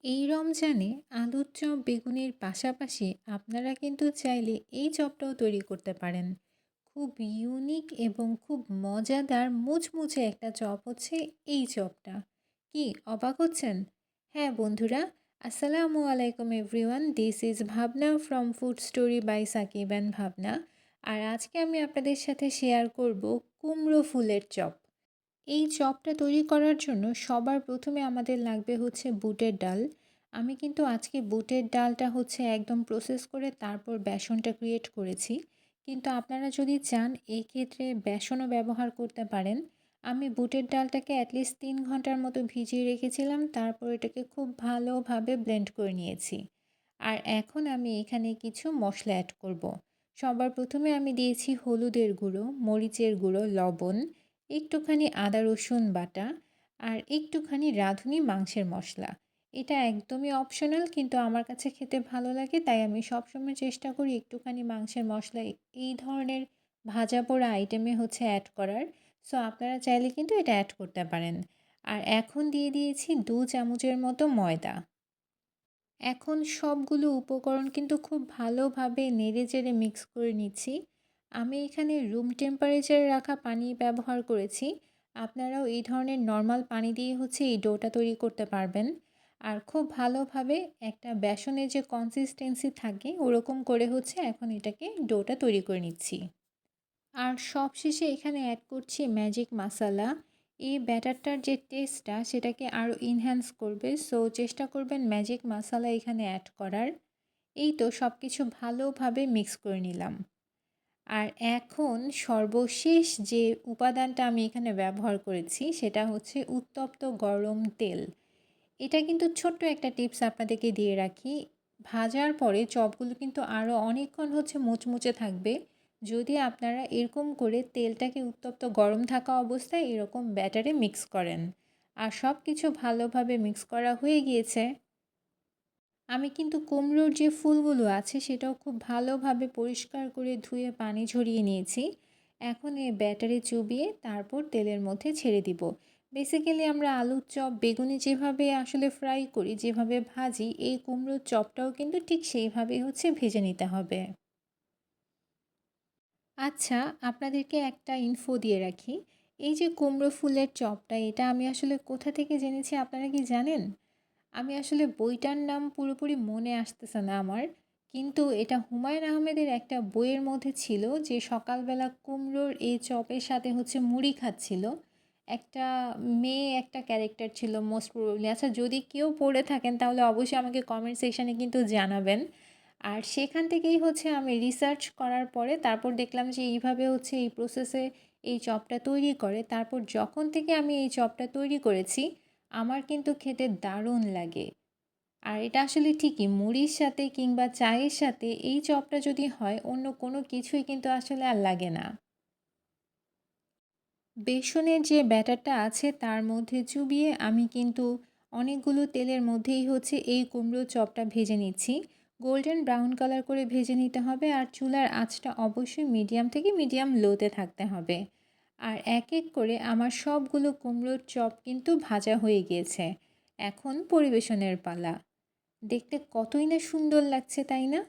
এই রমজানে আলুর চপ বেগুনের পাশাপাশি আপনারা কিন্তু চাইলে এই চপটাও তৈরি করতে পারেন। খুব ইউনিক এবং খুব মজাদার মুচমুচে একটা চপ হচ্ছে এই চপটা। কি অবাক হচ্ছেন? হ্যাঁ বন্ধুরা, আসসালামু আলাইকুম everyone, this is Bhabna from food story by Sakib and Bhabna. আর আজকে আমি আপনাদের সাথে শেয়ার করব কুমড়ো ফুলের চপ। এই চপটা তৈরি করার জন্য সবার প্রথমে আমাদের লাগবে হচ্ছে বুটের ডাল। আমি কিন্তু আজকে বুটের ডালটা হচ্ছে একদম প্রসেস করে তারপর বেসনটা ক্রিয়েট করেছি। কিন্তু আপনারা যদি চান এই ক্ষেত্রে বেসনও ব্যবহার করতে পারেন। আমি বুটের ডালটাকে অ্যাটলিস্ট ৩ ঘন্টার মতো ভিজিয়ে রেখেছিলাম, তারপর এটাকে খুব ভালোভাবে ব্লেন্ড করে নিয়েছি। আর এখন আমি এখানে কিছু মশলা অ্যাড করব। সবার প্রথমে আমি দিয়েছি হলুদের গুঁড়ো, মরিচের গুঁড়ো, লবণ, একটুখানি আদা রসুন বাটা আর একটুখানি রাঁধুনি মাংসের মশলা। এটা একদমই অপশনাল, কিন্তু আমার কাছে খেতে ভালো লাগে তাই আমি সবসময় চেষ্টা করি একটুখানি মাংসের মশলা এই ধরনের ভাজা পোড়া আইটেমে হচ্ছে অ্যাড করার। সো আপনারা চাইলে কিন্তু এটা অ্যাড করতে পারেন। আর এখন দিয়ে দিয়েছি ২ চামচের মতো ময়দা। এখন সবগুলো উপকরণ কিন্তু খুব ভালোভাবে নেড়েচেড়ে মিক্স করে নিচ্ছি। আমি এখানে রুম টেম্পারেচারে রাখা পানি ব্যবহার করেছি। আপনারাও এই ধরনের নর্মাল পানি দিয়ে হচ্ছে এই ডোটা তৈরি করতে পারবেন। আর খুব ভালোভাবে একটা বেসনের যে কনসিস্টেন্সি থাকে ওরকম করে হচ্ছে এখন এটাকে ডোটা তৈরি করে নিচ্ছি। আর সবশেষে এখানে অ্যাড করছি ম্যাজিক মাসালা। এই ব্যাটারটার যে টেস্টটা সেটাকে আরও এনহ্যান্স করবে, সো চেষ্টা করবেন ম্যাজিক মাসালা এখানে অ্যাড করার। এই তো সব কিছু ভালোভাবে মিক্স করে নিলাম। আর এখন সর্বশেষ যে উপাদানটা আমি এখানে ব্যবহার করেছি সেটা হচ্ছে উত্তপ্ত গরম তেল। এটা কিন্তু ছোট্ট একটা টিপস আপনাদেরকে দিয়ে রাখি। ভাজার পরে চপগুলো কিন্তু আরও অনেকক্ষণ হচ্ছে মুচমুচে থাকবে যদি আপনারা এরকম করে তেলটাকে উত্তপ্ত গরম থাকা অবস্থায় এরকম ব্যাটারে মিক্স করেন। আর সব কিছু ভালোভাবে মিক্স করা হয়ে গিয়েছে। আমি কিন্তু কুমড়োর যে ফুলগুলো আছে সেটাও খুব ভালোভাবে পরিষ্কার করে ধুয়ে পানি ঝরিয়ে নিয়েছি। এখন এই ব্যাটারে চুবিয়ে তারপর তেলের মধ্যে ছেড়ে দিব। বেসিক্যালি আমরা আলুর চপ বেগুনি যেভাবে আসলে ফ্রাই করি, যেভাবে ভাজি, এই কুমড়োর চপটাও কিন্তু ঠিক সেইভাবেই হচ্ছে ভেজে নিতে হবে। আচ্ছা, আপনাদেরকে একটা ইনফো দিয়ে রাখি। এই যে কুমড়ো ফুলের চপটা, এটা আমি আসলে কোথা থেকে জেনেছি আপনারা কি জানেন? আমি আসলে বইটার নাম পুরোপুরি মনে আসতেছে না আমার। কিন্তু এটা হুমায়ূন আহমেদের একটা বইয়ের মধ্যে ছিল যে সকালবেলা কুমড়োর এই চপের সাথে হচ্ছে মুড়ি খাচ্ছিল। একটা মেয়ে একটা ক্যারেক্টার ছিল মোস্ট প্রবাবলি। আচ্ছা, যদি কেউ পড়ে থাকেন তাহলে অবশ্যই আমাকে কমেন্ট সেকশানে কিন্তু জানাবেন। আর সেখান থেকেই হচ্ছে আমি রিসার্চ করার পরে তারপর দেখলাম যে এইভাবে হচ্ছে এই প্রসেসে এই চপটা তৈরি করে। তারপর যখন থেকে আমি এই চপটা তৈরি করেছি আমার কিন্তু খেতে দারুণ লাগে। আর এটা আসলে ঠিকই মুড়ির সাথে কিংবা চায়ের সাথে এই চপটা যদি হয় অন্য কোনো কিছুই কিন্তু আসলে আর লাগে না। বেসনের যে ব্যাটারটা আছে তার মধ্যে চুবিয়ে আমি কিন্তু অনেকগুলো তেলের মধ্যেই হচ্ছে এই কুমড়োর চপটা ভেজে নিচ্ছি। গোল্ডেন ব্রাউন কালার করে ভেজে নিতে হবে আর চুলার আঁচটা অবশ্যই মিডিয়াম থেকে মিডিয়াম লোতে থাকতে হবে। আর এক এক করে আমার সবগুলো কুমড়োর চপ কিন্তু ভাজা হয়ে গিয়েছে। এখন পরিবেশনের পালা। দেখতে কতই না সুন্দর লাগছে, তাই না?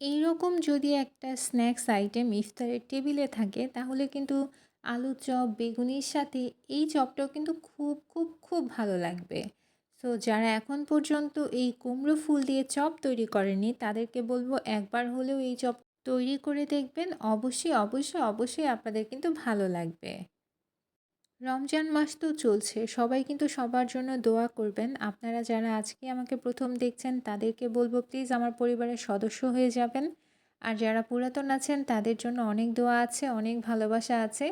এইরকম যদি একটা স্ন্যাক্স আইটেম ইফতারের টেবিলে থাকে তাহলে কিন্তু আলুর চপ বেগুনির সাথে এই চপটাও কিন্তু খুব খুব খুব ভালো লাগবে। সো যারা এখন পর্যন্ত এই কুমড়ো ফুল দিয়ে চপ তৈরি করেনি তাদেরকে বলবো একবার হলেও এই চপ তৈরি করে দেখবেন। অবশ্যই অবশ্যই অবশ্যই আপনাদের কিন্তু ভালো লাগবে। রমজান মাস তো চলছে, সবাই কিন্তু সবার জন্য দোয়া করবেন। আপনারা যারা আজকে আমাকে প্রথম দেখছেন তাদেরকে বলবো প্লিজ আমার পরিবারের সদস্য হয়ে যাবেন। আর যারা পুরাতন আছেন তাদের জন্য অনেক দোয়া আছে, অনেক ভালোবাসা আছে।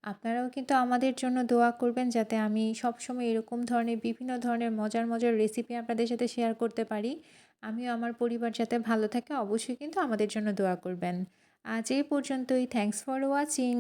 আপনারাও কিন্তু আমাদের জন্য দোয়া করবেন যাতে আমি সবসময় এরকম ধরনের বিভিন্ন ধরনের মজার মজার রেসিপি আপনাদের সাথে শেয়ার করতে পারি। আমিও আমার পরিবার যাতে ভালো থাকে অবশ্যই কিন্তু আমাদের জন্য দোয়া করবেন। আজ এই পর্যন্তই। Thanks for watching.